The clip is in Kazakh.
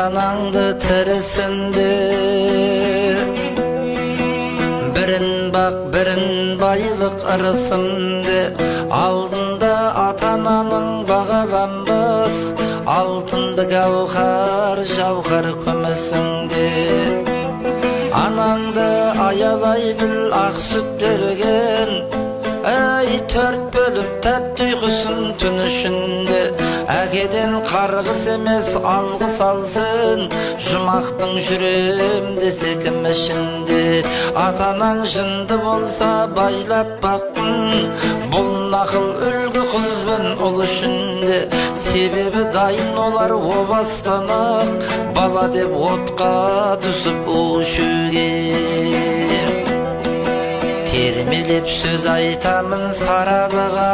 ата-анаңды тірісінде. Бірін бақ, бірін байлық ырысынды, алдында ата-ананың бағаланбас, алтынды гауһар, жауһар күмісінде. Анаңды аялай біл, ақ сүт берген, әй төрт бөліп тәтті ұйқысын түн ішінде. Әкеден қарғыс емес алғыс алсын, жұмақтың жүрем десе кім ішінде. Ата-анаң жынды болса байлап бақтың, бұл нақыл үлгі қызбен ұл ішінде. Себебі дайын олар о бастан-ақ, бала деп отқа түсіп ұшуге. Термелеп сөз айтамын сарабыға,